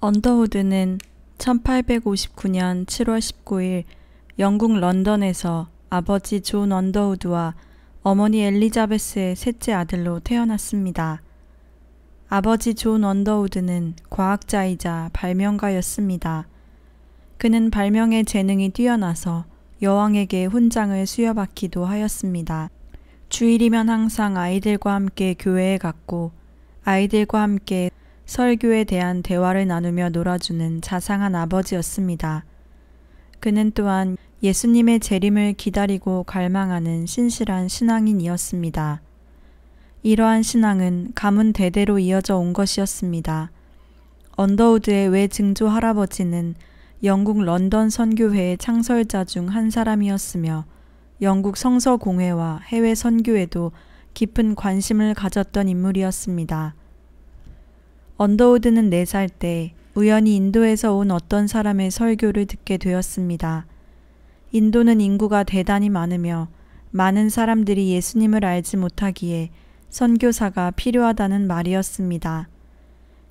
언더우드는 1859년 7월 19일 영국 런던에서 아버지 존 언더우드와 어머니 엘리자베스의 셋째 아들로 태어났습니다. 아버지 존 언더우드는 과학자이자 발명가였습니다. 그는 발명의 재능이 뛰어나서 여왕에게 훈장을 수여받기도 하였습니다. 주일이면 항상 아이들과 함께 교회에 갔고 아이들과 함께 설교에 대한 대화를 나누며 놀아주는 자상한 아버지였습니다. 그는 또한 예수님의 재림을 기다리고 갈망하는 신실한 신앙인이었습니다. 이러한 신앙은 가문 대대로 이어져 온 것이었습니다. 언더우드의 외증조 할아버지는 영국 런던 선교회의 창설자 중 한 사람이었으며 영국 성서공회와 해외 선교에도 깊은 관심을 가졌던 인물이었습니다. 언더우드는 4살 때 우연히 인도에서 온 어떤 사람의 설교를 듣게 되었습니다. 인도는 인구가 대단히 많으며 많은 사람들이 예수님을 알지 못하기에 선교사가 필요하다는 말이었습니다.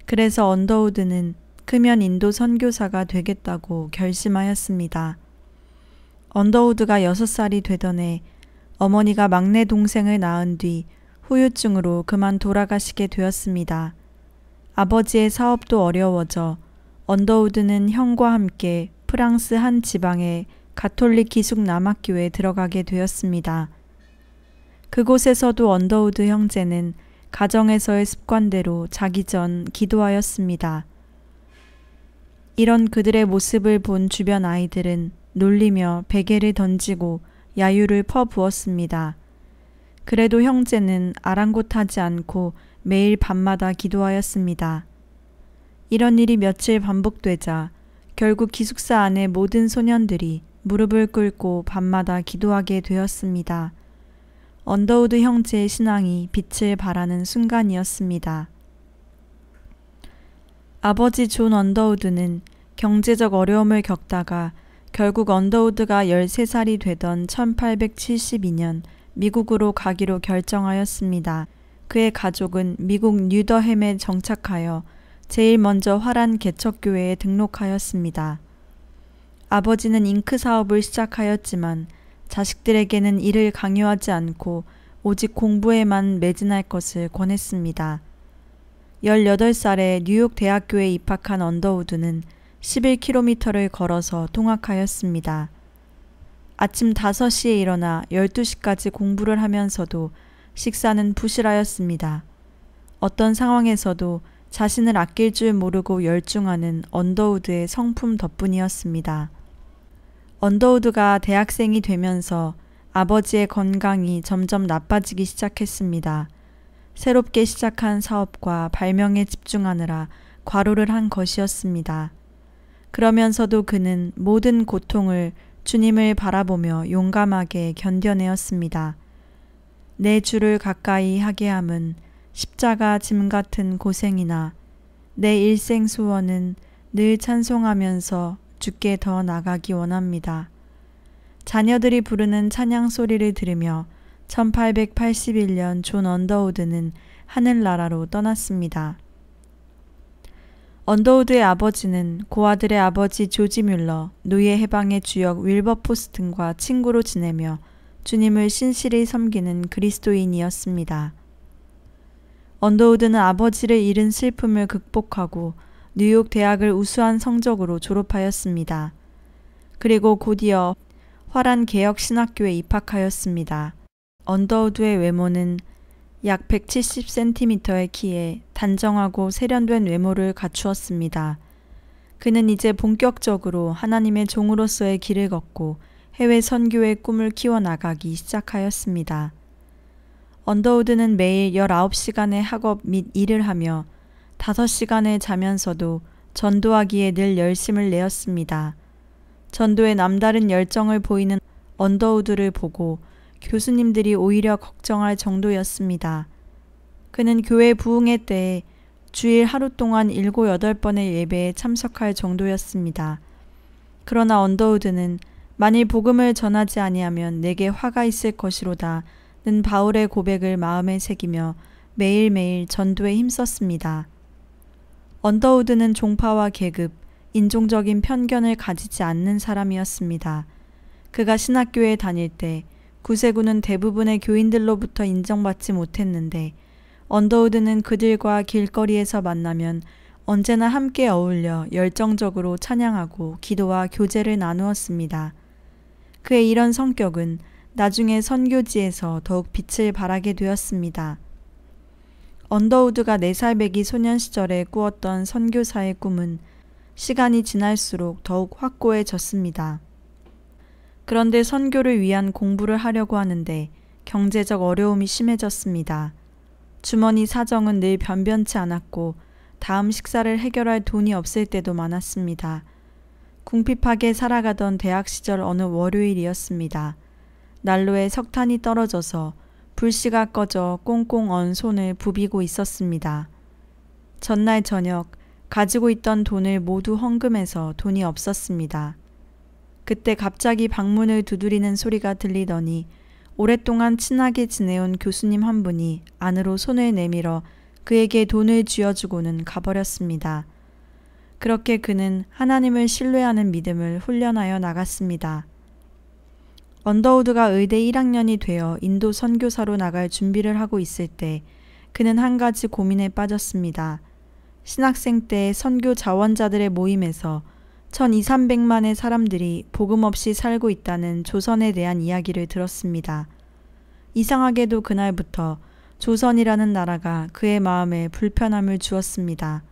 그래서 언더우드는 크면 인도 선교사가 되겠다고 결심하였습니다. 언더우드가 6살이 되던 해 어머니가 막내 동생을 낳은 뒤 후유증으로 그만 돌아가시게 되었습니다. 아버지의 사업도 어려워져 언더우드는 형과 함께 프랑스 한 지방의 가톨릭 기숙 남학교에 들어가게 되었습니다. 그곳에서도 언더우드 형제는 가정에서의 습관대로 자기 전 기도하였습니다. 이런 그들의 모습을 본 주변 아이들은 놀리며 베개를 던지고 야유를 퍼부었습니다. 그래도 형제는 아랑곳하지 않고 매일 밤마다 기도하였습니다. 이런 일이 며칠 반복되자 결국 기숙사 안의 모든 소년들이 무릎을 꿇고 밤마다 기도하게 되었습니다. 언더우드 형제의 신앙이 빛을 발하는 순간이었습니다. 아버지 존 언더우드는 경제적 어려움을 겪다가 결국 언더우드가 13살이 되던 1872년 미국으로 가기로 결정하였습니다. 그의 가족은 미국 뉴더햄에 정착하여 제일 먼저 화란 개척교회에 등록하였습니다. 아버지는 잉크 사업을 시작하였지만 자식들에게는 이를 강요하지 않고 오직 공부에만 매진할 것을 권했습니다. 18살에 뉴욕 대학교에 입학한 언더우드는 11km를 걸어서 통학하였습니다. 아침 5시에 일어나 12시까지 공부를 하면서도 식사는 부실하였습니다. 어떤 상황에서도 자신을 아낄 줄 모르고 열중하는 언더우드의 성품 덕분이었습니다. 언더우드가 대학생이 되면서 아버지의 건강이 점점 나빠지기 시작했습니다. 새롭게 시작한 사업과 발명에 집중하느라 과로를 한 것이었습니다. 그러면서도 그는 모든 고통을 주님을 바라보며 용감하게 견뎌내었습니다. 내 주를 가까이 하게 함은 십자가 짐 같은 고생이나 내 일생 소원은 늘 찬송하면서 주께 더 나가기 원합니다. 자녀들이 부르는 찬양 소리를 들으며 1881년 존 언더우드는 하늘나라로 떠났습니다. 언더우드의 아버지는 고아들의 아버지 조지 뮬러, 노예 해방의 주역 윌버포스 등과 친구로 지내며 주님을 신실히 섬기는 그리스도인이었습니다. 언더우드는 아버지를 잃은 슬픔을 극복하고 뉴욕 대학을 우수한 성적으로 졸업하였습니다. 그리고 곧이어 화란 개혁 신학교에 입학하였습니다. 언더우드의 외모는 약 170cm의 키에 단정하고 세련된 외모를 갖추었습니다. 그는 이제 본격적으로 하나님의 종으로서의 길을 걷고 해외 선교의 꿈을 키워나가기 시작하였습니다. 언더우드는 매일 19시간의 학업 및 일을 하며 5시간을 자면서도 전도하기에 늘 열심을 내었습니다. 전도에 남다른 열정을 보이는 언더우드를 보고 교수님들이 오히려 걱정할 정도였습니다. 그는 교회 부흥회 때에 주일 하루 동안 7, 8번의 예배에 참석할 정도였습니다. 그러나 언더우드는 만일 복음을 전하지 아니하면 내게 화가 있을 것이로다 는 바울의 고백을 마음에 새기며 매일매일 전도에 힘썼습니다. 언더우드는 종파와 계급, 인종적인 편견을 가지지 않는 사람이었습니다. 그가 신학교에 다닐 때 구세군은 대부분의 교인들로부터 인정받지 못했는데 언더우드는 그들과 길거리에서 만나면 언제나 함께 어울려 열정적으로 찬양하고 기도와 교제를 나누었습니다. 그의 이런 성격은 나중에 선교지에서 더욱 빛을 발하게 되었습니다. 언더우드가 4살배기 소년 시절에 꾸었던 선교사의 꿈은 시간이 지날수록 더욱 확고해졌습니다. 그런데 선교를 위한 공부를 하려고 하는데 경제적 어려움이 심해졌습니다. 주머니 사정은 늘 변변치 않았고 다음 식사를 해결할 돈이 없을 때도 많았습니다. 궁핍하게 살아가던 대학 시절 어느 월요일이었습니다. 난로에 석탄이 떨어져서 불씨가 꺼져 꽁꽁 언 손을 부비고 있었습니다. 전날 저녁 가지고 있던 돈을 모두 헌금해서 돈이 없었습니다. 그때 갑자기 방문을 두드리는 소리가 들리더니 오랫동안 친하게 지내온 교수님 한 분이 안으로 손을 내밀어 그에게 돈을 쥐어주고는 가버렸습니다. 그렇게 그는 하나님을 신뢰하는 믿음을 훈련하여 나갔습니다. 언더우드가 의대 1학년이 되어 인도 선교사로 나갈 준비를 하고 있을 때 그는 한 가지 고민에 빠졌습니다. 신학생 때 선교 자원자들의 모임에서 1200~300만의 사람들이 복음 없이 살고 있다는 조선에 대한 이야기를 들었습니다. 이상하게도 그날부터 조선이라는 나라가 그의 마음에 불편함을 주었습니다.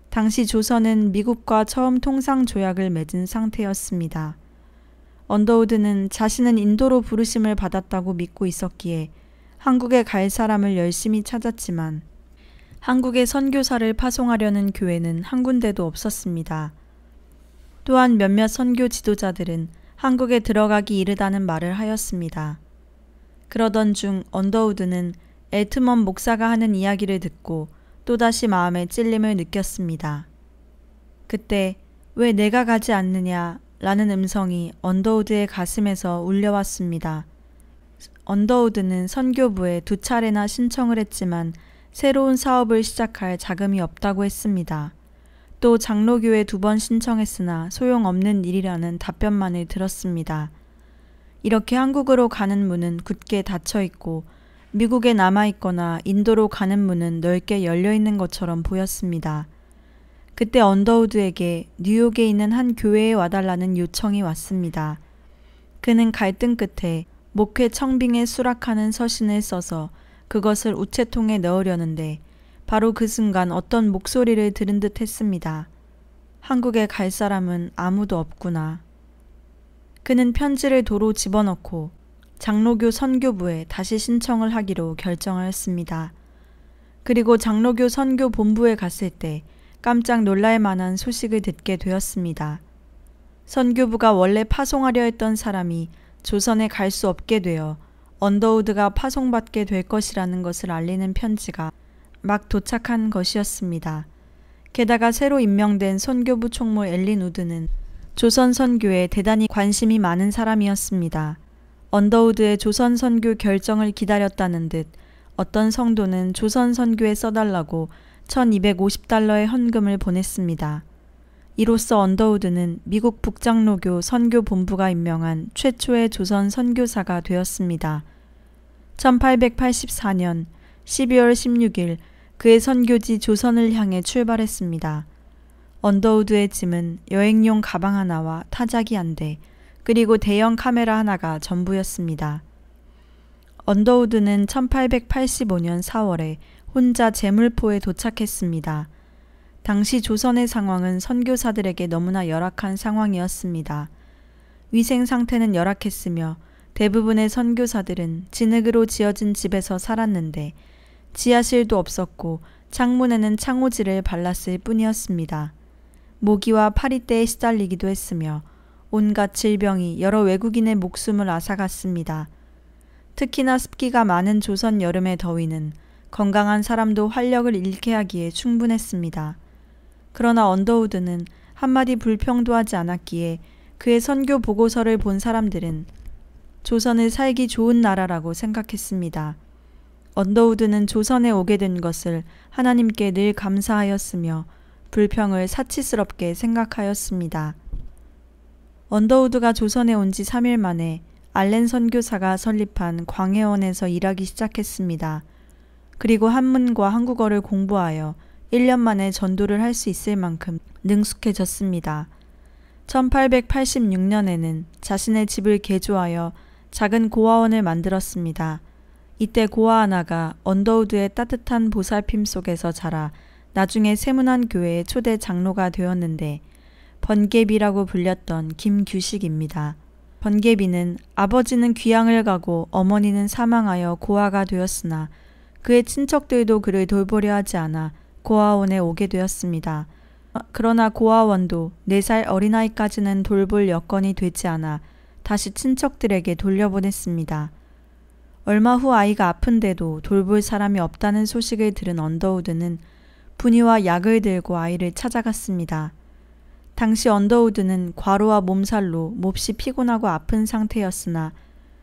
당시 조선은 미국과 처음 통상조약을 맺은 상태였습니다. 언더우드는 자신은 인도로 부르심을 받았다고 믿고 있었기에 한국에 갈 사람을 열심히 찾았지만 한국에 선교사를 파송하려는 교회는 한 군데도 없었습니다. 또한 몇몇 선교 지도자들은 한국에 들어가기 이르다는 말을 하였습니다. 그러던 중 언더우드는 엘트먼 목사가 하는 이야기를 듣고 또다시 마음에 찔림을 느꼈습니다. 그때 왜 내가 가지 않느냐 라는 음성이 언더우드의 가슴에서 울려왔습니다. 언더우드는 선교부에 2차례나 신청을 했지만 새로운 사업을 시작할 자금이 없다고 했습니다. 또 장로교에 2번 신청했으나 소용없는 일이라는 답변만을 들었습니다. 이렇게 한국으로 가는 문은 굳게 닫혀 있고 미국에 남아있거나 인도로 가는 문은 넓게 열려있는 것처럼 보였습니다. 그때 언더우드에게 뉴욕에 있는 한 교회에 와달라는 요청이 왔습니다. 그는 갈등 끝에 목회 청빙에 수락하는 서신을 써서 그것을 우체통에 넣으려는데 바로 그 순간 어떤 목소리를 들은 듯 했습니다. 한국에 갈 사람은 아무도 없구나. 그는 편지를 도로 집어넣고 장로교 선교부에 다시 신청을 하기로 결정하였습니다. 그리고 장로교 선교 본부에 갔을 때 깜짝 놀랄 만한 소식을 듣게 되었습니다. 선교부가 원래 파송하려 했던 사람이 조선에 갈 수 없게 되어 언더우드가 파송받게 될 것이라는 것을 알리는 편지가 막 도착한 것이었습니다. 게다가 새로 임명된 선교부 총무 엘린 우드는 조선 선교에 대단히 관심이 많은 사람이었습니다. 언더우드의 조선 선교 결정을 기다렸다는 듯 어떤 성도는 조선 선교에 써달라고 $1250의 헌금을 보냈습니다. 이로써 언더우드는 미국 북장로교 선교본부가 임명한 최초의 조선 선교사가 되었습니다. 1884년 12월 16일 그의 선교지 조선을 향해 출발했습니다. 언더우드의 짐은 여행용 가방 하나와 타자기 한 대, 그리고 대형 카메라 하나가 전부였습니다. 언더우드는 1885년 4월에 혼자 제물포에 도착했습니다. 당시 조선의 상황은 선교사들에게 너무나 열악한 상황이었습니다. 위생 상태는 열악했으며 대부분의 선교사들은 진흙으로 지어진 집에서 살았는데 지하실도 없었고 창문에는 창호지를 발랐을 뿐이었습니다. 모기와 파리떼에 시달리기도 했으며 온갖 질병이 여러 외국인의 목숨을 앗아갔습니다. 특히나 습기가 많은 조선 여름의 더위는 건강한 사람도 활력을 잃게 하기에 충분했습니다. 그러나 언더우드는 한마디 불평도 하지 않았기에 그의 선교 보고서를 본 사람들은 조선을 살기 좋은 나라라고 생각했습니다. 언더우드는 조선에 오게 된 것을 하나님께 늘 감사하였으며 불평을 사치스럽게 생각하였습니다. 언더우드가 조선에 온 지 3일 만에 알렌 선교사가 설립한 광해원에서 일하기 시작했습니다. 그리고 한문과 한국어를 공부하여 1년 만에 전도를 할 수 있을 만큼 능숙해졌습니다. 1886년에는 자신의 집을 개조하여 작은 고아원을 만들었습니다. 이때 고아 하나가 언더우드의 따뜻한 보살핌 속에서 자라 나중에 세문안 교회의 초대 장로가 되었는데 번개비라고 불렸던 김규식입니다. 번개비는 아버지는 귀향을 가고 어머니는 사망하여 고아가 되었으나 그의 친척들도 그를 돌보려 하지 않아 고아원에 오게 되었습니다. 그러나 고아원도 4살 어린아이까지는 돌볼 여건이 되지 않아 다시 친척들에게 돌려보냈습니다. 얼마 후 아이가 아픈데도 돌볼 사람이 없다는 소식을 들은 언더우드는 분이와 약을 들고 아이를 찾아갔습니다. 당시 언더우드는 과로와 몸살로 몹시 피곤하고 아픈 상태였으나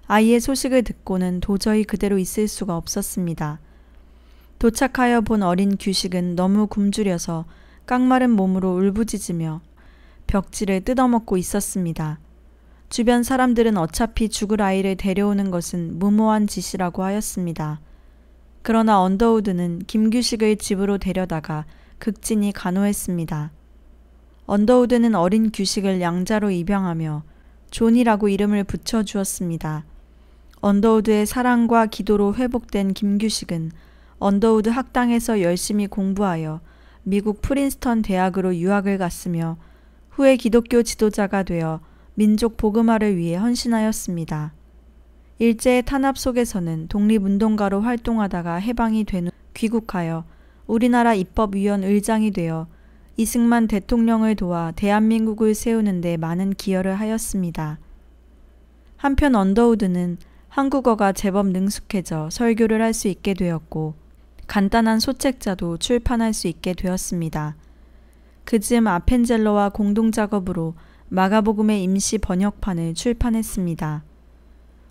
아이의 소식을 듣고는 도저히 그대로 있을 수가 없었습니다. 도착하여 본 어린 규식은 너무 굶주려서 깡마른 몸으로 울부짖으며 벽지를 뜯어먹고 있었습니다. 주변 사람들은 어차피 죽을 아이를 데려오는 것은 무모한 짓이라고 하였습니다. 그러나 언더우드는 김규식을 집으로 데려다가 극진히 간호했습니다. 언더우드는 어린 규식을 양자로 입양하며 존이라고 이름을 붙여주었습니다. 언더우드의 사랑과 기도로 회복된 김규식은 언더우드 학당에서 열심히 공부하여 미국 프린스턴 대학으로 유학을 갔으며 후에 기독교 지도자가 되어 민족 복음화를 위해 헌신하였습니다. 일제의 탄압 속에서는 독립운동가로 활동하다가 해방이 된 후 귀국하여 우리나라 입법위원 의장이 되어 이승만 대통령을 도와 대한민국을 세우는 데 많은 기여를 하였습니다. 한편 언더우드는 한국어가 제법 능숙해져 설교를 할 수 있게 되었고 간단한 소책자도 출판할 수 있게 되었습니다. 그즈음 아펜젤러와 공동작업으로 마가복음의 임시 번역판을 출판했습니다.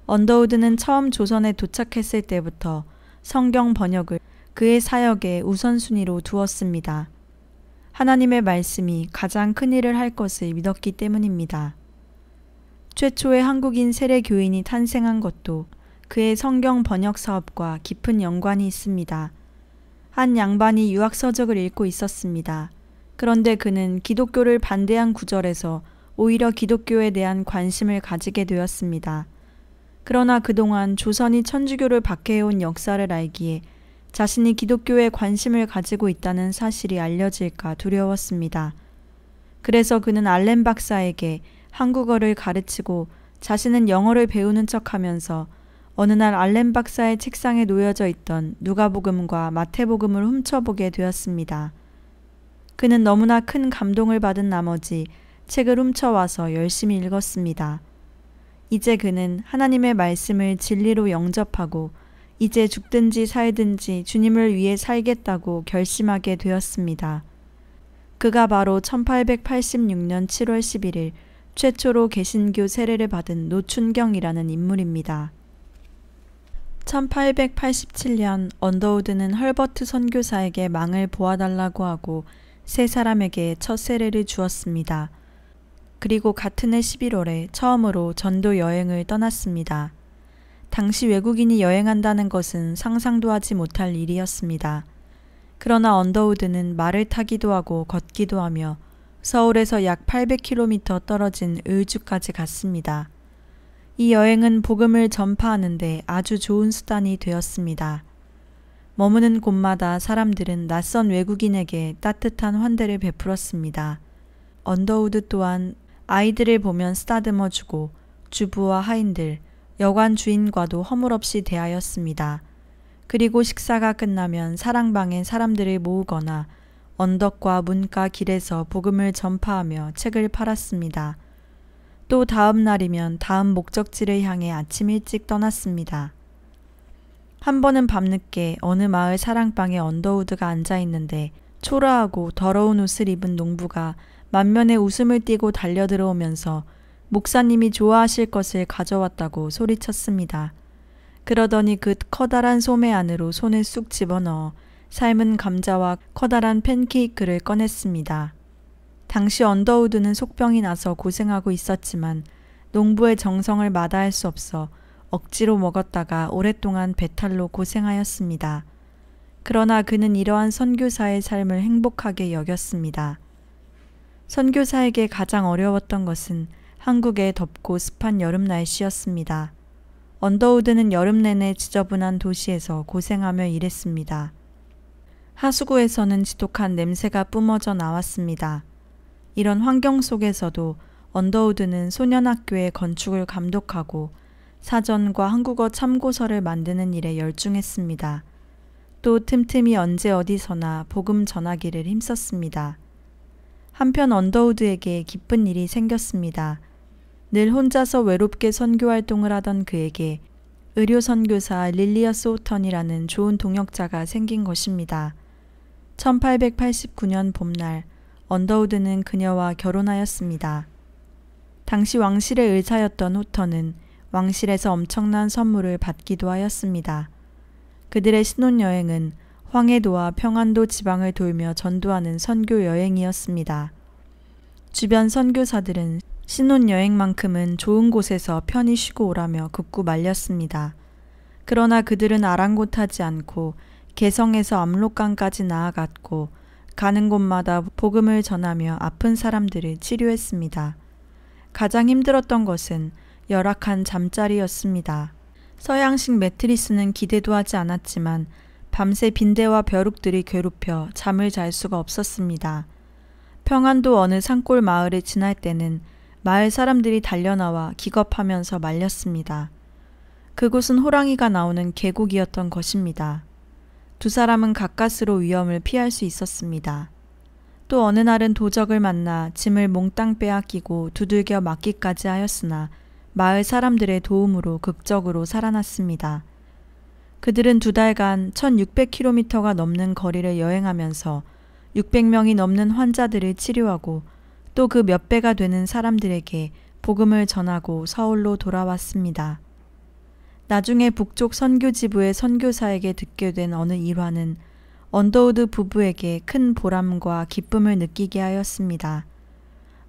언더우드는 처음 조선에 도착했을 때부터 성경 번역을 그의 사역의 우선순위로 두었습니다. 하나님의 말씀이 가장 큰 일을 할 것을 믿었기 때문입니다. 최초의 한국인 세례교인이 탄생한 것도 그의 성경 번역 사업과 깊은 연관이 있습니다. 한 양반이 유학서적을 읽고 있었습니다. 그런데 그는 기독교를 반대한 구절에서 오히려 기독교에 대한 관심을 가지게 되었습니다. 그러나 그동안 조선이 천주교를 박해해온 역사를 알기에 자신이 기독교에 관심을 가지고 있다는 사실이 알려질까 두려웠습니다. 그래서 그는 알렌 박사에게 한국어를 가르치고 자신은 영어를 배우는 척하면서 어느 날 알렌 박사의 책상에 놓여져 있던 누가복음과 마태복음을 훔쳐보게 되었습니다. 그는 너무나 큰 감동을 받은 나머지 책을 훔쳐와서 열심히 읽었습니다. 이제 그는 하나님의 말씀을 진리로 영접하고 이제 죽든지 살든지 주님을 위해 살겠다고 결심하게 되었습니다. 그가 바로 1886년 7월 11일 최초로 개신교 세례를 받은 노춘경이라는 인물입니다. 1887년 언더우드는 헐버트 선교사에게 망을 보아달라고 하고 세 사람에게 첫 세례를 주었습니다. 그리고 같은 해 11월에 처음으로 전도 여행을 떠났습니다. 당시 외국인이 여행한다는 것은 상상도 하지 못할 일이었습니다. 그러나 언더우드는 말을 타기도 하고 걷기도 하며 서울에서 약 800km 떨어진 을주까지 갔습니다. 이 여행은 복음을 전파하는 데 아주 좋은 수단이 되었습니다. 머무는 곳마다 사람들은 낯선 외국인에게 따뜻한 환대를 베풀었습니다. 언더우드 또한 아이들을 보면 쓰다듬어주고 주부와 하인들, 여관 주인과도 허물없이 대하였습니다. 그리고 식사가 끝나면 사랑방에 사람들을 모으거나 언덕과 문가 길에서 복음을 전파하며 책을 팔았습니다. 또 다음 날이면 다음 목적지를 향해 아침 일찍 떠났습니다. 한 번은 밤늦게 어느 마을 사랑방에 언더우드가 앉아있는데 초라하고 더러운 옷을 입은 농부가 만면에 웃음을 띠고 달려들어오면서 목사님이 좋아하실 것을 가져왔다고 소리쳤습니다. 그러더니 그 커다란 소매 안으로 손을 쑥 집어넣어 삶은 감자와 커다란 팬케이크를 꺼냈습니다. 당시 언더우드는 속병이 나서 고생하고 있었지만 농부의 정성을 마다할 수 없어 억지로 먹었다가 오랫동안 배탈로 고생하였습니다. 그러나 그는 이러한 선교사의 삶을 행복하게 여겼습니다. 선교사에게 가장 어려웠던 것은 한국의 덥고 습한 여름 날씨였습니다. 언더우드는 여름 내내 지저분한 도시에서 고생하며 일했습니다. 하수구에서는 지독한 냄새가 뿜어져 나왔습니다. 이런 환경 속에서도 언더우드는 소년학교의 건축을 감독하고 사전과 한국어 참고서를 만드는 일에 열중했습니다. 또 틈틈이 언제 어디서나 복음 전하기를 힘썼습니다. 한편 언더우드에게 기쁜 일이 생겼습니다. 늘 혼자서 외롭게 선교 활동을 하던 그에게 의료 선교사 릴리아 소우턴이라는 좋은 동역자가 생긴 것입니다. 1889년 봄날 언더우드는 그녀와 결혼하였습니다. 당시 왕실의 의사였던 호턴은 왕실에서 엄청난 선물을 받기도 하였습니다. 그들의 신혼여행은 황해도와 평안도 지방을 돌며 전도하는 선교 여행이었습니다. 주변 선교사들은 신혼여행만큼은 좋은 곳에서 편히 쉬고 오라며 극구 말렸습니다. 그러나 그들은 아랑곳하지 않고 개성에서 압록강까지 나아갔고 가는 곳마다 복음을 전하며 아픈 사람들을 치료했습니다. 가장 힘들었던 것은 열악한 잠자리였습니다. 서양식 매트리스는 기대도 하지 않았지만 밤새 빈대와 벼룩들이 괴롭혀 잠을 잘 수가 없었습니다. 평안도 어느 산골 마을을 지날 때는 마을 사람들이 달려나와 기겁하면서 말렸습니다. 그곳은 호랑이가 나오는 계곡이었던 것입니다. 두 사람은 가까스로 위험을 피할 수 있었습니다. 또 어느 날은 도적을 만나 짐을 몽땅 빼앗기고 두들겨 맞기까지 하였으나 마을 사람들의 도움으로 극적으로 살아났습니다. 그들은 2달간 1600km가 넘는 거리를 여행하면서 600명이 넘는 환자들을 치료하고 또 그 몇 배가 되는 사람들에게 복음을 전하고 서울로 돌아왔습니다. 나중에 북쪽 선교지부의 선교사에게 듣게 된 어느 일화는 언더우드 부부에게 큰 보람과 기쁨을 느끼게 하였습니다.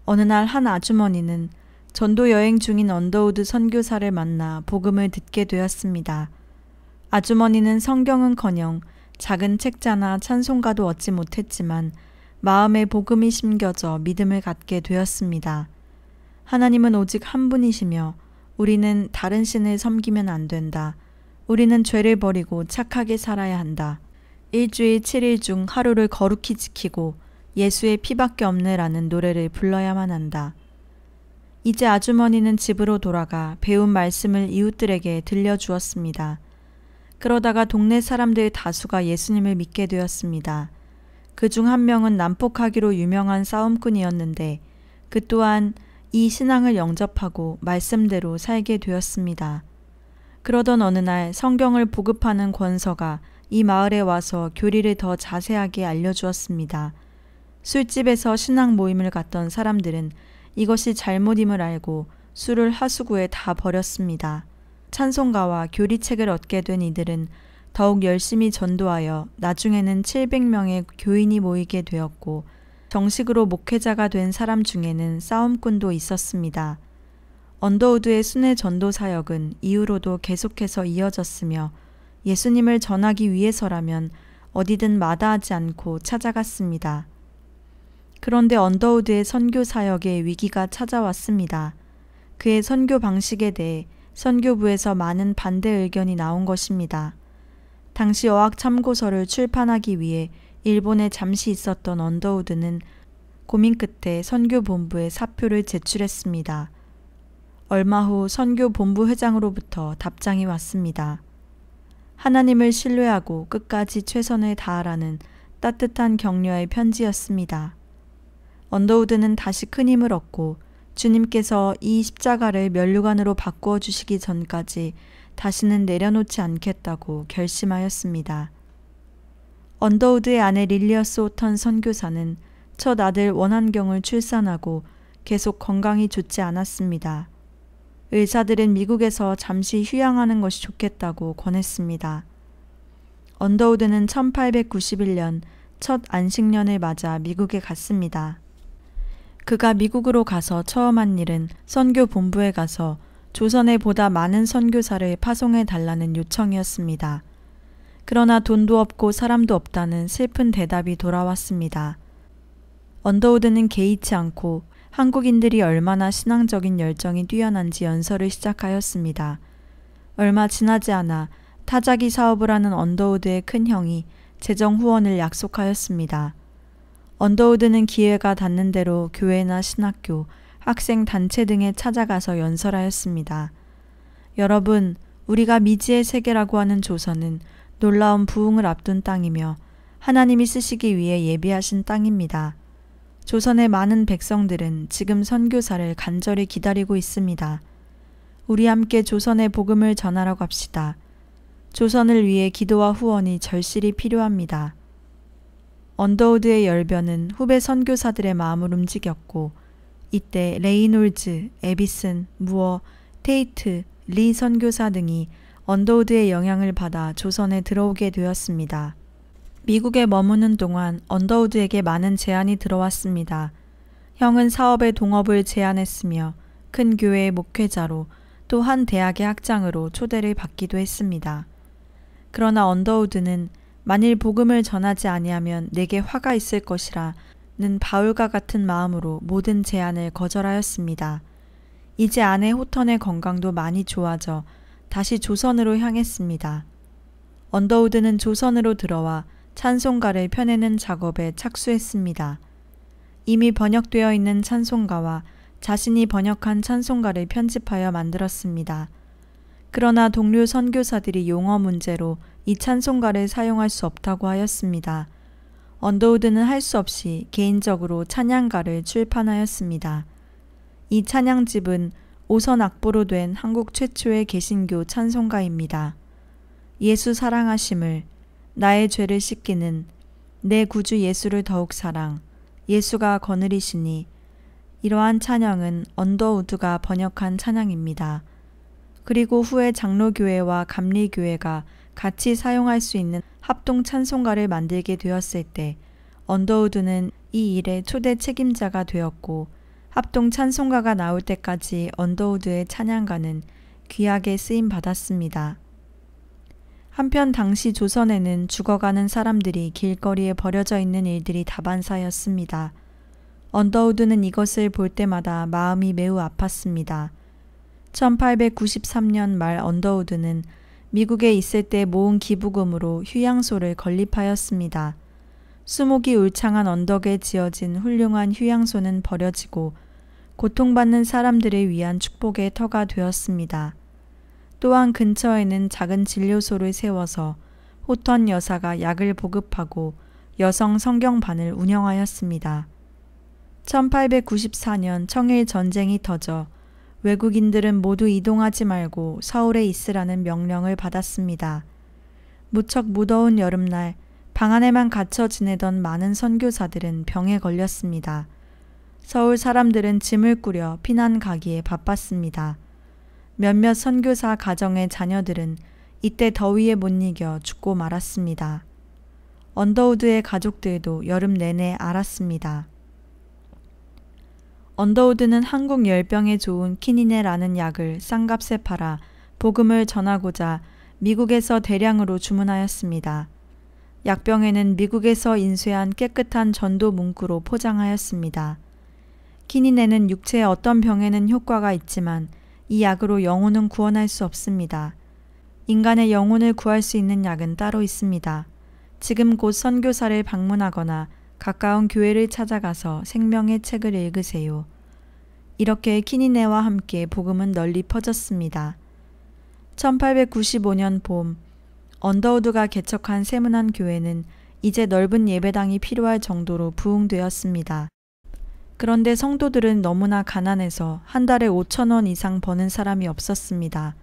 어느 날 한 아주머니는 전도 여행 중인 언더우드 선교사를 만나 복음을 듣게 되었습니다. 아주머니는 성경은커녕 작은 책자나 찬송가도 얻지 못했지만 마음에 복음이 심겨져 믿음을 갖게 되었습니다. 하나님은 오직 한 분이시며 우리는 다른 신을 섬기면 안 된다. 우리는 죄를 버리고 착하게 살아야 한다. 일주일 7일 중 하루를 거룩히 지키고 예수의 피밖에 없네라는 노래를 불러야만 한다. 이제 아주머니는 집으로 돌아가 배운 말씀을 이웃들에게 들려주었습니다. 그러다가 동네 사람들 다수가 예수님을 믿게 되었습니다. 그중 한 명은 난폭하기로 유명한 싸움꾼이었는데 그 또한 이 신앙을 영접하고 말씀대로 살게 되었습니다. 그러던 어느 날 성경을 보급하는 권서가 이 마을에 와서 교리를 더 자세하게 알려주었습니다. 술집에서 신앙 모임을 갔던 사람들은 이것이 잘못임을 알고 술을 하수구에 다 버렸습니다. 찬송가와 교리책을 얻게 된 이들은 더욱 열심히 전도하여 나중에는 700명의 교인이 모이게 되었고 정식으로 목회자가 된 사람 중에는 싸움꾼도 있었습니다. 언더우드의 순회 전도 사역은 이후로도 계속해서 이어졌으며 예수님을 전하기 위해서라면 어디든 마다하지 않고 찾아갔습니다. 그런데 언더우드의 선교 사역에 위기가 찾아왔습니다. 그의 선교 방식에 대해 선교부에서 많은 반대 의견이 나온 것입니다. 당시 어학 참고서를 출판하기 위해 일본에 잠시 있었던 언더우드는 고민 끝에 선교본부에 사표를 제출했습니다. 얼마 후 선교본부 회장으로부터 답장이 왔습니다. 하나님을 신뢰하고 끝까지 최선을 다하라는 따뜻한 격려의 편지였습니다. 언더우드는 다시 큰 힘을 얻고 주님께서 이 십자가를 면류관으로 바꾸어 주시기 전까지 다시는 내려놓지 않겠다고 결심하였습니다. 언더우드의 아내 릴리아 소우턴 선교사는 첫 아들 원한경을 출산하고 계속 건강이 좋지 않았습니다. 의사들은 미국에서 잠시 휴양하는 것이 좋겠다고 권했습니다. 언더우드는 1891년 첫 안식년을 맞아 미국에 갔습니다. 그가 미국으로 가서 처음 한 일은 선교 본부에 가서 조선에 보다 많은 선교사를 파송해 달라는 요청이었습니다. 그러나 돈도 없고 사람도 없다는 슬픈 대답이 돌아왔습니다. 언더우드는 개의치 않고 한국인들이 얼마나 신앙적인 열정이 뛰어난지 연설을 시작하였습니다. 얼마 지나지 않아 타자기 사업을 하는 언더우드의 큰형이 재정 후원을 약속하였습니다. 언더우드는 기회가 닿는 대로 교회나 신학교, 학생 단체 등에 찾아가서 연설하였습니다. 여러분, 우리가 미지의 세계라고 하는 조선은 놀라운 부흥을 앞둔 땅이며 하나님이 쓰시기 위해 예비하신 땅입니다. 조선의 많은 백성들은 지금 선교사를 간절히 기다리고 있습니다. 우리 함께 조선의 복음을 전하러 갑시다. 조선을 위해 기도와 후원이 절실히 필요합니다. 언더우드의 열변은 후배 선교사들의 마음을 움직였고 이때 레이놀즈, 에비슨, 무어, 테이트, 리 선교사 등이 언더우드의 영향을 받아 조선에 들어오게 되었습니다. 미국에 머무는 동안 언더우드에게 많은 제안이 들어왔습니다. 형은 사업의 동업을 제안했으며 큰 교회의 목회자로 또 한 대학의 학장으로 초대를 받기도 했습니다. 그러나 언더우드는 만일 복음을 전하지 아니하면 내게 화가 있을 것이라는 바울과 같은 마음으로 모든 제안을 거절하였습니다. 이제 아내 호턴의 건강도 많이 좋아져 다시 조선으로 향했습니다. 언더우드는 조선으로 들어와 찬송가를 펴내는 작업에 착수했습니다. 이미 번역되어 있는 찬송가와 자신이 번역한 찬송가를 편집하여 만들었습니다. 그러나 동료 선교사들이 용어 문제로 이 찬송가를 사용할 수 없다고 하였습니다. 언더우드는 할 수 없이 개인적으로 찬양가를 출판하였습니다. 이 찬양집은 5선 악보로 된 한국 최초의 개신교 찬송가입니다. 예수 사랑하심을, 나의 죄를 씻기는, 내 구주 예수를 더욱 사랑, 예수가 거느리시니, 이러한 찬양은 언더우드가 번역한 찬양입니다. 그리고 후에 장로교회와 감리교회가 같이 사용할 수 있는 합동 찬송가를 만들게 되었을 때 언더우드는 이 일의 초대 책임자가 되었고 합동 찬송가가 나올 때까지 언더우드의 찬양가는 귀하게 쓰임 받았습니다. 한편 당시 조선에는 죽어가는 사람들이 길거리에 버려져 있는 일들이 다반사였습니다. 언더우드는 이것을 볼 때마다 마음이 매우 아팠습니다. 1893년 말 언더우드는 미국에 있을 때 모은 기부금으로 휴양소를 건립하였습니다. 수목이 울창한 언덕에 지어진 훌륭한 휴양소는 버려지고 고통받는 사람들을 위한 축복의 터가 되었습니다. 또한 근처에는 작은 진료소를 세워서 호턴 여사가 약을 보급하고 여성 성경반을 운영하였습니다. 1894년 청일 전쟁이 터져 외국인들은 모두 이동하지 말고 서울에 있으라는 명령을 받았습니다. 무척 무더운 여름날 방 안에만 갇혀 지내던 많은 선교사들은 병에 걸렸습니다. 서울 사람들은 짐을 꾸려 피난 가기에 바빴습니다. 몇몇 선교사 가정의 자녀들은 이때 더위에 못 이겨 죽고 말았습니다. 언더우드의 가족들도 여름 내내 앓았습니다. 언더우드는 한국 열병에 좋은 키니네라는 약을 싼값에 팔아 복음을 전하고자 미국에서 대량으로 주문하였습니다. 약병에는 미국에서 인쇄한 깨끗한 전도 문구로 포장하였습니다. 키니네는 육체의 어떤 병에는 효과가 있지만 이 약으로 영혼은 구원할 수 없습니다. 인간의 영혼을 구할 수 있는 약은 따로 있습니다. 지금 곧 선교사를 방문하거나 가까운 교회를 찾아가서 생명의 책을 읽으세요. 이렇게 키니네와 함께 복음은 널리 퍼졌습니다. 1895년 봄, 언더우드가 개척한 세문안 교회는 이제 넓은 예배당이 필요할 정도로 부흥되었습니다. 그런데 성도들은 너무나 가난해서 한 달에 5,000원 이상 버는 사람이 없었습니다.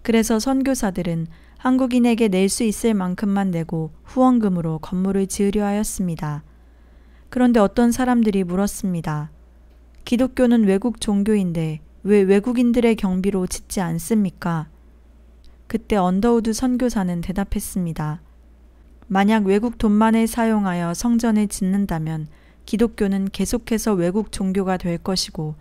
그래서 선교사들은 한국인에게 낼 수 있을 만큼만 내고 후원금으로 건물을 지으려 하였습니다. 그런데 어떤 사람들이 물었습니다. 기독교는 외국 종교인데 왜 외국인들의 경비로 짓지 않습니까? 그때 언더우드 선교사는 대답했습니다. 만약 외국 돈만을 사용하여 성전을 짓는다면 기독교는 계속해서 외국 종교가 될 것이고,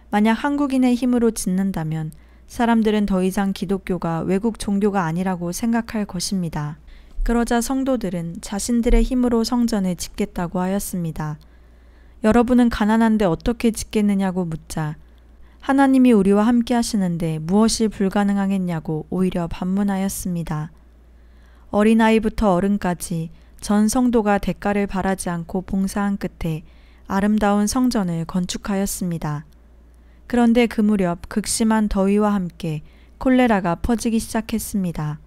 만약 한국인의 힘으로 짓는다면 사람들은 더 이상 기독교가 외국 종교가 아니라고 생각할 것입니다. 그러자 성도들은 자신들의 힘으로 성전을 짓겠다고 하였습니다. 여러분은 가난한데 어떻게 짓겠느냐고 묻자 하나님이 우리와 함께 하시는데 무엇이 불가능하겠냐고 오히려 반문하였습니다. 어린아이부터 어른까지 전 성도가 대가를 바라지 않고 봉사한 끝에 아름다운 성전을 건축하였습니다. 그런데 그 무렵 극심한 더위와 함께 콜레라가 퍼지기 시작했습니다.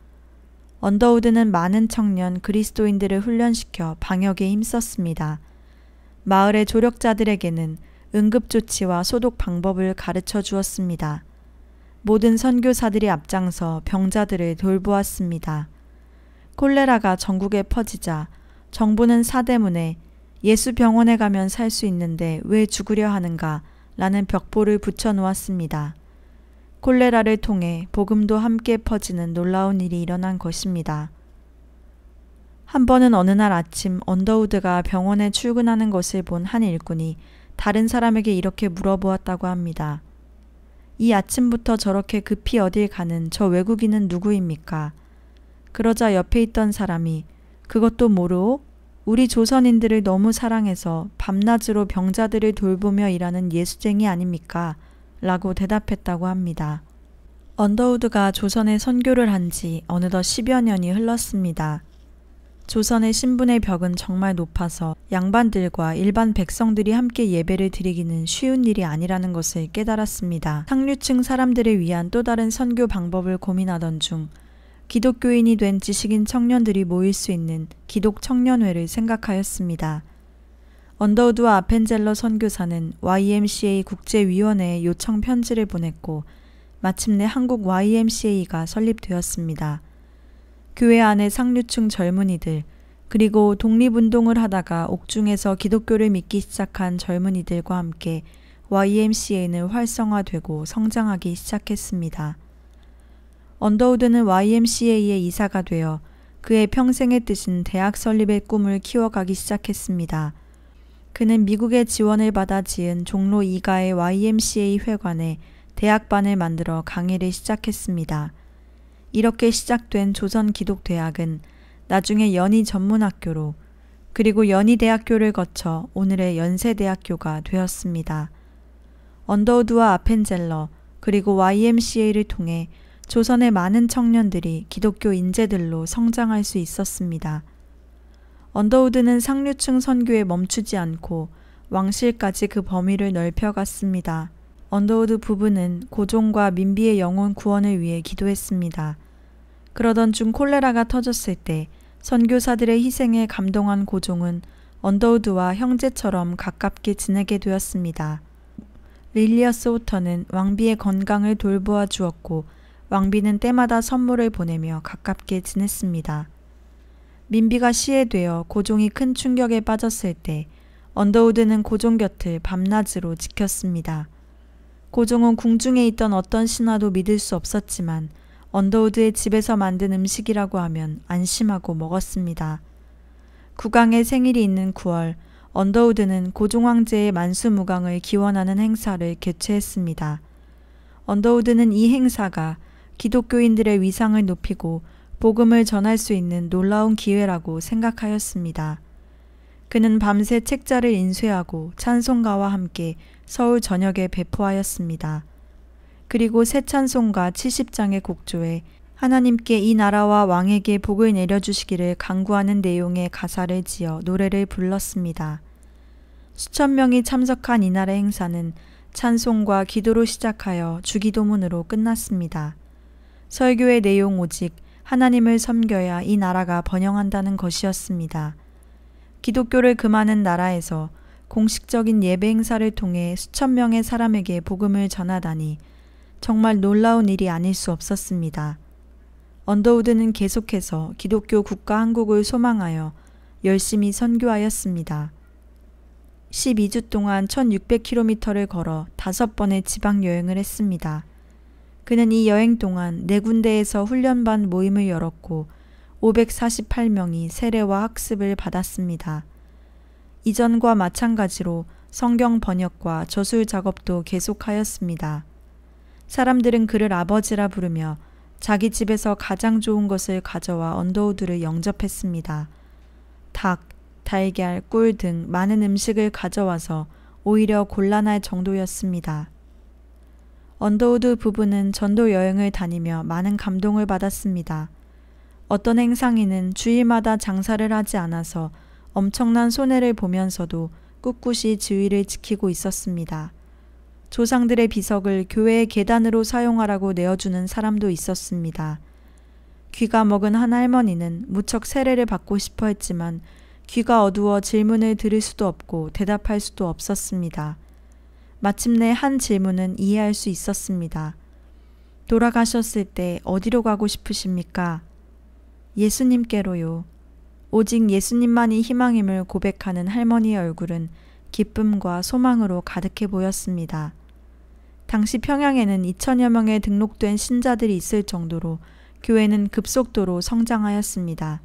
언더우드는 많은 청년 그리스도인들을 훈련시켜 방역에 힘썼습니다. 마을의 조력자들에게는 응급조치와 소독 방법을 가르쳐 주었습니다. 모든 선교사들이 앞장서 병자들을 돌보았습니다. 콜레라가 전국에 퍼지자 정부는 사대문에 예수 병원에 가면 살 수 있는데 왜 죽으려 하는가 라는 벽보를 붙여 놓았습니다. 콜레라를 통해 복음도 함께 퍼지는 놀라운 일이 일어난 것입니다. 한 번은 어느 날 아침 언더우드가 병원에 출근하는 것을 본 한 일꾼이 다른 사람에게 이렇게 물어보았다고 합니다. 이 아침부터 저렇게 급히 어딜 가는 저 외국인은 누구입니까? 그러자 옆에 있던 사람이 그것도 모르오? 우리 조선인들을 너무 사랑해서 밤낮으로 병자들을 돌보며 일하는 예수쟁이 아닙니까? 라고 대답했다고 합니다. 언더우드가 조선에 선교를 한 지 어느덧 10여 년이 흘렀습니다. 조선의 신분의 벽은 정말 높아서 양반들과 일반 백성들이 함께 예배를 드리기는 쉬운 일이 아니라는 것을 깨달았습니다. 상류층 사람들을 위한 또 다른 선교 방법을 고민하던 중 기독교인이 된 지식인 청년들이 모일 수 있는 기독 청년회를 생각하였습니다. 언더우드와 아펜젤러 선교사는 YMCA 국제위원회에 요청 편지를 보냈고 마침내 한국 YMCA가 설립되었습니다. 교회 안의 상류층 젊은이들, 그리고 독립운동을 하다가 옥중에서 기독교를 믿기 시작한 젊은이들과 함께 YMCA는 활성화되고 성장하기 시작했습니다. 언더우드는 YMCA의 이사가 되어 그의 평생의 뜻인 대학 설립의 꿈을 키워가기 시작했습니다. 그는 미국의 지원을 받아 지은 종로 2가의 YMCA 회관에 대학반을 만들어 강의를 시작했습니다. 이렇게 시작된 조선기독대학은 나중에 연희전문학교로 그리고 연희대학교를 거쳐 오늘의 연세대학교가 되었습니다. 언더우드와 아펜젤러 그리고 YMCA를 통해 조선의 많은 청년들이 기독교 인재들로 성장할 수 있었습니다. 언더우드는 상류층 선교에 멈추지 않고 왕실까지 그 범위를 넓혀갔습니다. 언더우드 부부는 고종과 민비의 영혼 구원을 위해 기도했습니다. 그러던 중 콜레라가 터졌을 때 선교사들의 희생에 감동한 고종은 언더우드와 형제처럼 가깝게 지내게 되었습니다. 릴리어스 호터는 왕비의 건강을 돌보아 주었고 왕비는 때마다 선물을 보내며 가깝게 지냈습니다. 민비가 시해되어 고종이 큰 충격에 빠졌을 때 언더우드는 고종 곁을 밤낮으로 지켰습니다. 고종은 궁중에 있던 어떤 신하도 믿을 수 없었지만 언더우드의 집에서 만든 음식이라고 하면 안심하고 먹었습니다. 국왕의 생일이 있는 9월, 언더우드는 고종 황제의 만수무강을 기원하는 행사를 개최했습니다. 언더우드는 이 행사가 기독교인들의 위상을 높이고 복음을 전할 수 있는 놀라운 기회라고 생각하였습니다. 그는 밤새 책자를 인쇄하고 찬송가와 함께 서울 전역에 배포하였습니다. 그리고 새 찬송가 70장의 곡조에 하나님께 이 나라와 왕에게 복을 내려주시기를 간구하는 내용의 가사를 지어 노래를 불렀습니다. 수천 명이 참석한 이날의 행사는 찬송과 기도로 시작하여 주기도문으로 끝났습니다. 설교의 내용 오직 하나님을 섬겨야 이 나라가 번영한다는 것이었습니다. 기독교를 금하는 나라에서 공식적인 예배 행사를 통해 수천 명의 사람에게 복음을 전하다니 정말 놀라운 일이 아닐 수 없었습니다. 언더우드는 계속해서 기독교 국가 한국을 소망하여 열심히 선교하였습니다. 12주 동안 1600km를 걸어 5번의 지방 여행을 했습니다. 그는 이 여행 동안 4군데에서 훈련반 모임을 열었고 548명이 세례와 학습을 받았습니다. 이전과 마찬가지로 성경 번역과 저술 작업도 계속하였습니다. 사람들은 그를 아버지라 부르며 자기 집에서 가장 좋은 것을 가져와 언더우드를 영접했습니다. 닭, 달걀, 꿀 등 많은 음식을 가져와서 오히려 곤란할 정도였습니다. 언더우드 부부는 전도 여행을 다니며 많은 감동을 받았습니다. 어떤 행상이는 주일마다 장사를 하지 않아서 엄청난 손해를 보면서도 꿋꿋이 주의를 지키고 있었습니다. 조상들의 비석을 교회의 계단으로 사용하라고 내어주는 사람도 있었습니다. 귀가 먹은 한 할머니는 무척 세례를 받고 싶어 했지만 귀가 어두워 질문을 들을 수도 없고 대답할 수도 없었습니다. 마침내 한 질문은 이해할 수 있었습니다. 돌아가셨을 때 어디로 가고 싶으십니까? 예수님께로요. 오직 예수님만이 희망임을 고백하는 할머니의 얼굴은 기쁨과 소망으로 가득해 보였습니다. 당시 평양에는 2천여 명의 등록된 신자들이 있을 정도로 교회는 급속도로 성장하였습니다.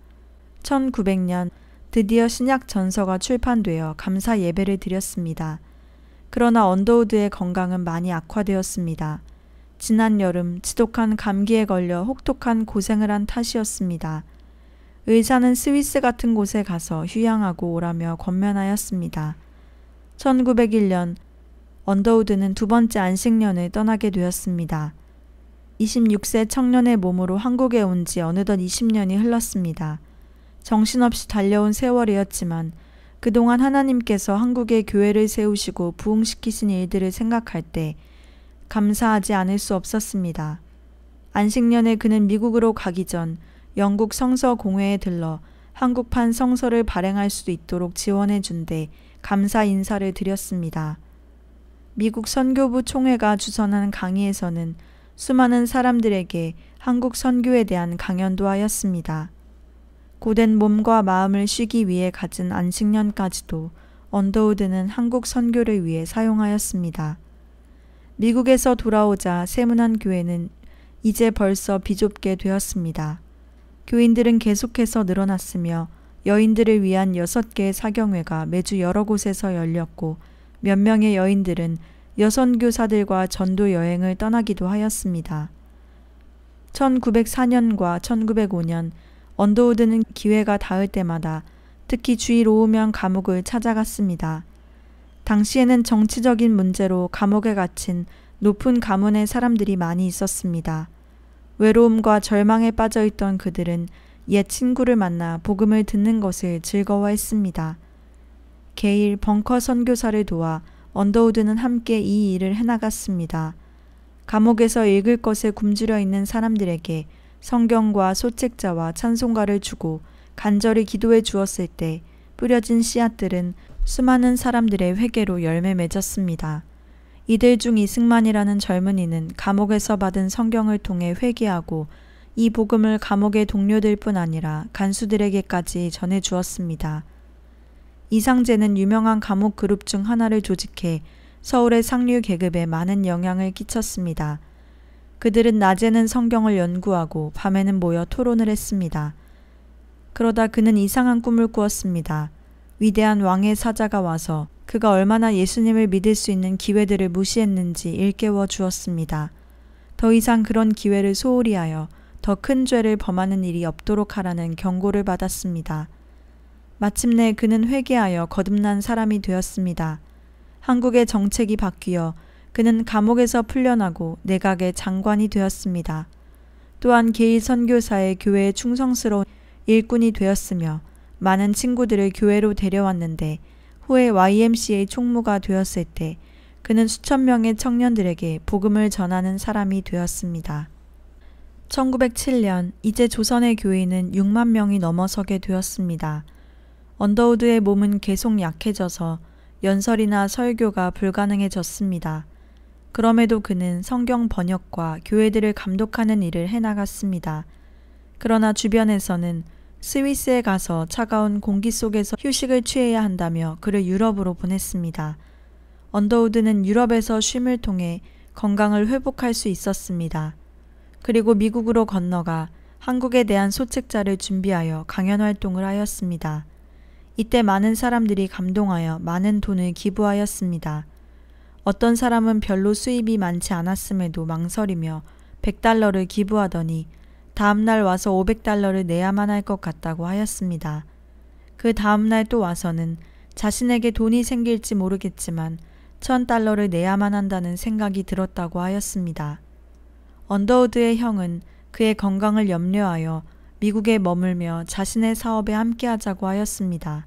1900년 드디어 신약 전서가 출판되어 감사 예배를 드렸습니다. 그러나 언더우드의 건강은 많이 악화되었습니다. 지난 여름 지독한 감기에 걸려 혹독한 고생을 한 탓이었습니다. 의사는 스위스 같은 곳에 가서 휴양하고 오라며 권면하였습니다. 1901년 언더우드는 두 번째 안식년을 떠나게 되었습니다. 26세 청년의 몸으로 한국에 온 지 어느덧 20년이 흘렀습니다. 정신없이 달려온 세월이었지만 그동안 하나님께서 한국에 교회를 세우시고 부흥시키신 일들을 생각할 때 감사하지 않을 수 없었습니다. 안식년에 그는 미국으로 가기 전 영국 성서 공회에 들러 한국판 성서를 발행할 수 있도록 지원해 준 데 감사 인사를 드렸습니다. 미국 선교부 총회가 주선한 강의에서는 수많은 사람들에게 한국 선교에 대한 강연도 하였습니다. 고된 몸과 마음을 쉬기 위해 가진 안식년까지도 언더우드는 한국 선교를 위해 사용하였습니다. 미국에서 돌아오자 세문안 교회는 이제 벌써 비좁게 되었습니다. 교인들은 계속해서 늘어났으며 여인들을 위한 6개의 사경회가 매주 여러 곳에서 열렸고 몇 명의 여인들은 여선교사들과 전도 여행을 떠나기도 하였습니다. 1904년과 1905년 언더우드는 기회가 닿을 때마다 특히 주일 오후면 감옥을 찾아갔습니다. 당시에는 정치적인 문제로 감옥에 갇힌 높은 가문의 사람들이 많이 있었습니다. 외로움과 절망에 빠져있던 그들은 옛 친구를 만나 복음을 듣는 것을 즐거워했습니다. 게일 벙커 선교사를 도와 언더우드는 함께 이 일을 해나갔습니다. 감옥에서 읽을 것에 굶주려 있는 사람들에게 성경과 소책자와 찬송가를 주고 간절히 기도해 주었을 때 뿌려진 씨앗들은 수많은 사람들의 회개로 열매 맺었습니다. 이들 중 이승만이라는 젊은이는 감옥에서 받은 성경을 통해 회개하고 이 복음을 감옥의 동료들뿐 아니라 간수들에게까지 전해 주었습니다. 이상재는 유명한 감옥 그룹 중 하나를 조직해 서울의 상류 계급에 많은 영향을 끼쳤습니다. 그들은 낮에는 성경을 연구하고 밤에는 모여 토론을 했습니다. 그러다 그는 이상한 꿈을 꾸었습니다. 위대한 왕의 사자가 와서 그가 얼마나 예수님을 믿을 수 있는 기회들을 무시했는지 일깨워 주었습니다. 더 이상 그런 기회를 소홀히 하여 더 큰 죄를 범하는 일이 없도록 하라는 경고를 받았습니다. 마침내 그는 회개하여 거듭난 사람이 되었습니다. 한국의 정책이 바뀌어 그는 감옥에서 풀려나고 내각의 장관이 되었습니다. 또한 게일 선교사의 교회에 충성스러운 일꾼이 되었으며 많은 친구들을 교회로 데려왔는데 후에 YMCA 총무가 되었을 때 그는 수천 명의 청년들에게 복음을 전하는 사람이 되었습니다. 1907년 이제 조선의 교인은 6만 명이 넘어서게 되었습니다. 언더우드의 몸은 계속 약해져서 연설이나 설교가 불가능해졌습니다. 그럼에도 그는 성경 번역과 교회들을 감독하는 일을 해나갔습니다. 그러나 주변에서는 스위스에 가서 차가운 공기 속에서 휴식을 취해야 한다며 그를 유럽으로 보냈습니다. 언더우드는 유럽에서 쉼을 통해 건강을 회복할 수 있었습니다. 그리고 미국으로 건너가 한국에 대한 소책자를 준비하여 강연 활동을 하였습니다. 이때 많은 사람들이 감동하여 많은 돈을 기부하였습니다. 어떤 사람은 별로 수입이 많지 않았음에도 망설이며 $100를 기부하더니 다음날 와서 $500를 내야만 할 것 같다고 하였습니다. 그 다음날 또 와서는 자신에게 돈이 생길지 모르겠지만 $1000를 내야만 한다는 생각이 들었다고 하였습니다. 언더우드의 형은 그의 건강을 염려하여 미국에 머물며 자신의 사업에 함께하자고 하였습니다.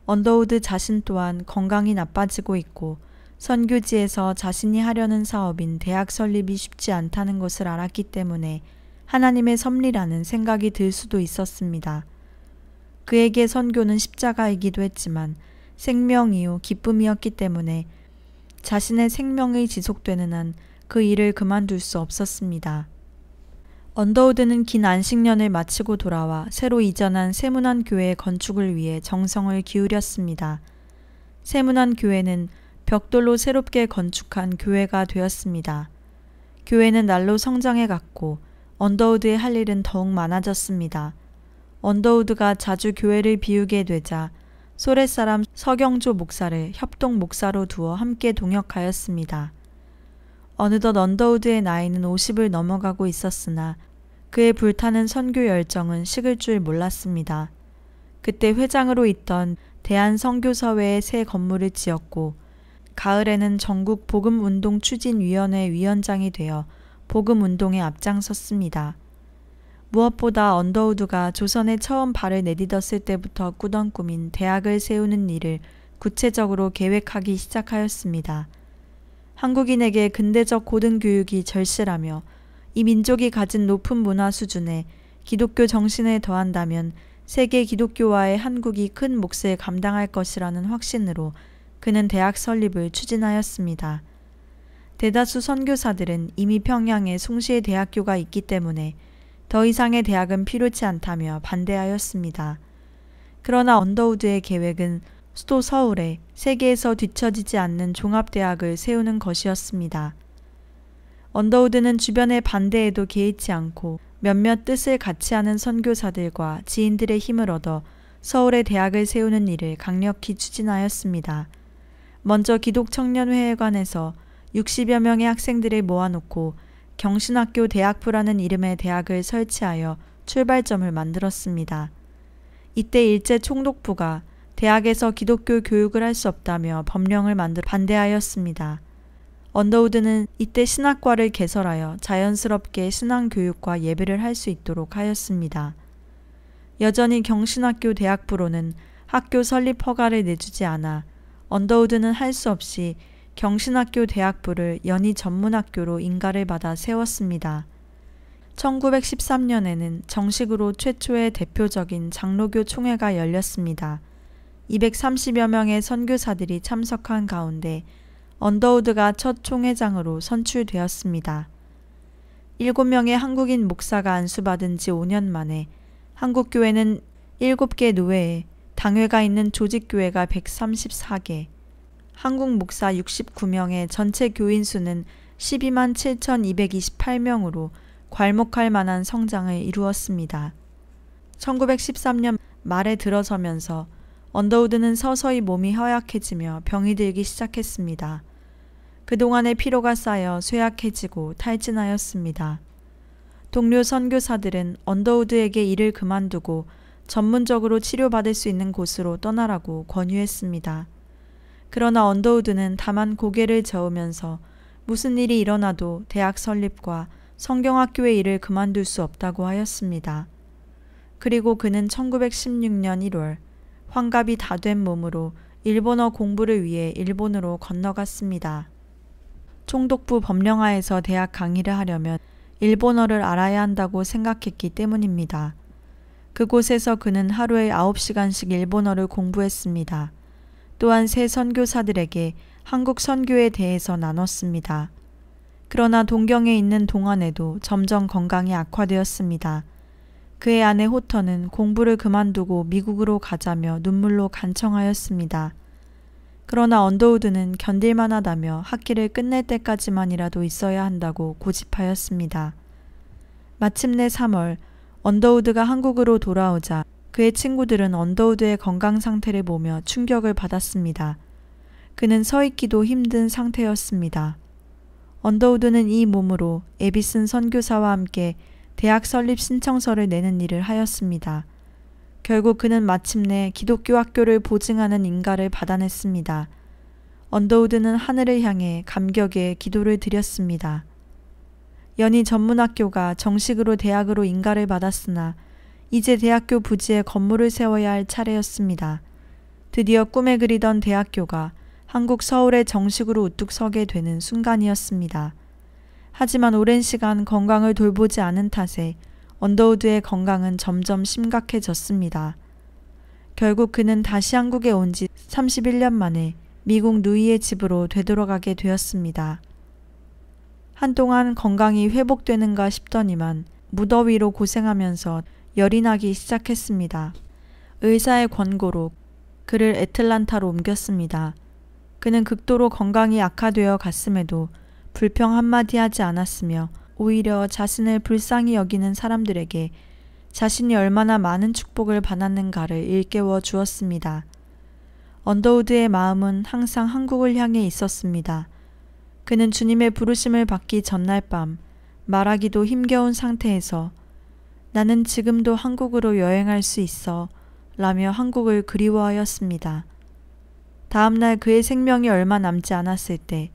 언더우드 자신 또한 건강이 나빠지고 있고 선교지에서 자신이 하려는 사업인 대학 설립이 쉽지 않다는 것을 알았기 때문에 하나님의 섭리라는 생각이 들 수도 있었습니다. 그에게 선교는 십자가이기도 했지만 생명 이후 기쁨이었기 때문에 자신의 생명이 지속되는 한 그 일을 그만둘 수 없었습니다. 언더우드는 긴 안식년을 마치고 돌아와 새로 이전한 세문안 교회의 건축을 위해 정성을 기울였습니다. 세문안 교회는 벽돌로 새롭게 건축한 교회가 되었습니다. 교회는 날로 성장해 갔고 언더우드의 할 일은 더욱 많아졌습니다. 언더우드가 자주 교회를 비우게 되자 소렛 사람 서경조 목사를 협동 목사로 두어 함께 동역하였습니다. 어느덧 언더우드의 나이는 50을 넘어가고 있었으나 그의 불타는 선교 열정은 식을 줄 몰랐습니다. 그때 회장으로 있던 대한선교사회의 새 건물을 지었고 가을에는 전국 복음운동 추진위원회 위원장이 되어 복음운동에 앞장섰습니다. 무엇보다 언더우드가 조선에 처음 발을 내딛었을 때부터 꾸던 꿈인 대학을 세우는 일을 구체적으로 계획하기 시작하였습니다. 한국인에게 근대적 고등교육이 절실하며 이 민족이 가진 높은 문화 수준에 기독교 정신을 더한다면 세계 기독교화의 한국이 큰 몫을 감당할 것이라는 확신으로 그는 대학 설립을 추진하였습니다. 대다수 선교사들은 이미 평양에 숭실 대학교가 있기 때문에 더 이상의 대학은 필요치 않다며 반대하였습니다. 그러나 언더우드의 계획은 수도 서울에 세계에서 뒤처지지 않는 종합대학을 세우는 것이었습니다. 언더우드는 주변의 반대에도 개의치 않고 몇몇 뜻을 같이 하는 선교사들과 지인들의 힘을 얻어 서울에 대학을 세우는 일을 강력히 추진하였습니다. 먼저 기독청년회관에서 60여 명의 학생들을 모아놓고 경신학교 대학부라는 이름의 대학을 설치하여 출발점을 만들었습니다. 이때 일제 총독부가 대학에서 기독교 교육을 할 수 없다며 법령을 만들어 반대하였습니다. 언더우드는 이때 신학과를 개설하여 자연스럽게 신앙교육과 예배를 할 수 있도록 하였습니다. 여전히 경신학교 대학부로는 학교 설립 허가를 내주지 않아 언더우드는 할 수 없이 경신학교 대학부를 연희 전문학교로 인가를 받아 세웠습니다. 1913년에는 정식으로 최초의 대표적인 장로교 총회가 열렸습니다. 230여 명의 선교사들이 참석한 가운데 언더우드가 첫 총회장으로 선출되었습니다. 7명의 한국인 목사가 안수받은 지 5년 만에 한국교회는 7개 노회에 당회가 있는 조직교회가 134개, 한국 목사 69명의 전체 교인 수는 12만 7,228명으로 괄목할 만한 성장을 이루었습니다. 1913년 말에 들어서면서 언더우드는 서서히 몸이 허약해지며 병이 들기 시작했습니다. 그동안의 피로가 쌓여 쇠약해지고 탈진하였습니다. 동료 선교사들은 언더우드에게 일을 그만두고 전문적으로 치료받을 수 있는 곳으로 떠나라고 권유했습니다. 그러나 언더우드는 다만 고개를 저으면서 무슨 일이 일어나도 대학 설립과 성경학교의 일을 그만둘 수 없다고 하였습니다. 그리고 그는 1916년 1월 환갑이 다 된 몸으로 일본어 공부를 위해 일본으로 건너갔습니다. 총독부 법령하에서 대학 강의를 하려면 일본어를 알아야 한다고 생각했기 때문입니다. 그곳에서 그는 하루에 9시간씩 일본어를 공부했습니다. 또한 새 선교사들에게 한국 선교에 대해서 나눴습니다. 그러나 동경에 있는 동안에도 점점 건강이 악화되었습니다. 그의 아내 호터는 공부를 그만두고 미국으로 가자며 눈물로 간청하였습니다. 그러나 언더우드는 견딜만 하다며 학기를 끝낼 때까지만이라도 있어야 한다고 고집하였습니다. 마침내 3월 언더우드가 한국으로 돌아오자 그의 친구들은 언더우드의 건강 상태를 보며 충격을 받았습니다. 그는 서 있기도 힘든 상태였습니다. 언더우드는 이 몸으로 에비슨 선교사와 함께 대학 설립 신청서를 내는 일을 하였습니다. 결국 그는 마침내 기독교 학교를 보증하는 인가를 받아냈습니다. 언더우드는 하늘을 향해 감격의 기도를 드렸습니다. 연희 전문학교가 정식으로 대학으로 인가를 받았으나 이제 대학교 부지에 건물을 세워야 할 차례였습니다. 드디어 꿈에 그리던 대학교가 한국 서울에 정식으로 우뚝 서게 되는 순간이었습니다. 하지만 오랜 시간 건강을 돌보지 않은 탓에 언더우드의 건강은 점점 심각해졌습니다. 결국 그는 다시 한국에 온 지 31년 만에 미국 누이의 집으로 되돌아가게 되었습니다. 한동안 건강이 회복되는가 싶더니만 무더위로 고생하면서 열이 나기 시작했습니다. 의사의 권고로 그를 애틀란타로 옮겼습니다. 그는 극도로 건강이 악화되어 갔음에도 불평 한마디 하지 않았으며 오히려 자신을 불쌍히 여기는 사람들에게 자신이 얼마나 많은 축복을 받았는가를 일깨워 주었습니다. 언더우드의 마음은 항상 한국을 향해 있었습니다. 그는 주님의 부르심을 받기 전날 밤 말하기도 힘겨운 상태에서 나는 지금도 한국으로 여행할 수 있어 라며 한국을 그리워하였습니다. 다음날 그의 생명이 얼마 남지 않았을 때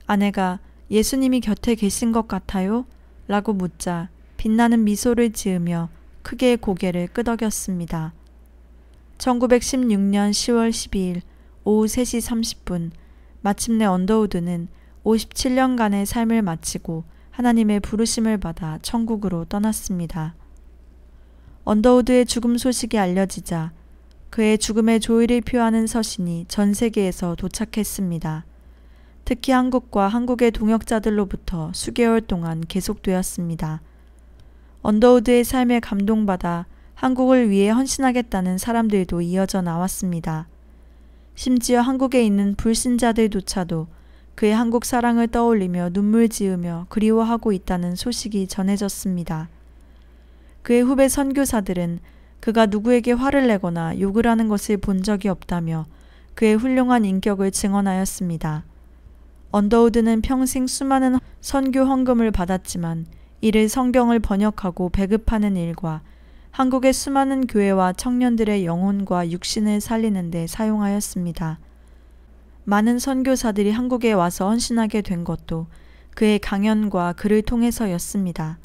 아내가 예수님이 곁에 계신 것 같아요? 라고 묻자 빛나는 미소를 지으며 크게 고개를 끄덕였습니다. 1916년 10월 12일 오후 3시 30분 마침내 언더우드는 57년간의 삶을 마치고 하나님의 부르심을 받아 천국으로 떠났습니다. 언더우드의 죽음 소식이 알려지자 그의 죽음의 조의를 표하는 서신이 전 세계에서 도착했습니다. 특히 한국과 한국의 동역자들로부터 수개월 동안 계속되었습니다. 언더우드의 삶에 감동받아 한국을 위해 헌신하겠다는 사람들도 이어져 나왔습니다. 심지어 한국에 있는 불신자들조차도 그의 한국 사랑을 떠올리며 눈물 지으며 그리워하고 있다는 소식이 전해졌습니다. 그의 후배 선교사들은 그가 누구에게 화를 내거나 욕을 하는 것을 본 적이 없다며 그의 훌륭한 인격을 증언하였습니다. 언더우드는 평생 수많은 선교 헌금을 받았지만 이를 성경을 번역하고 배급하는 일과 한국의 수많은 교회와 청년들의 영혼과 육신을 살리는 데 사용하였습니다. 많은 선교사들이 한국에 와서 헌신하게 된 것도 그의 강연과 글을 통해서였습니다.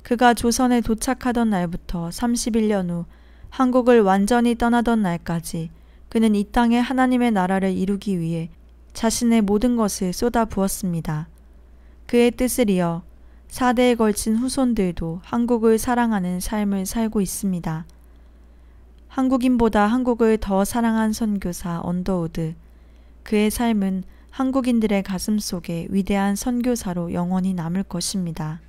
그가 조선에 도착하던 날부터 31년 후 한국을 완전히 떠나던 날까지 그는 이 땅에 하나님의 나라를 이루기 위해 자신의 모든 것을 쏟아 부었습니다. 그의 뜻을 이어 4대에 걸친 후손들도 한국을 사랑하는 삶을 살고 있습니다. 한국인보다 한국을 더 사랑한 선교사 언더우드. 그의 삶은 한국인들의 가슴 속에 위대한 선교사로 영원히 남을 것입니다.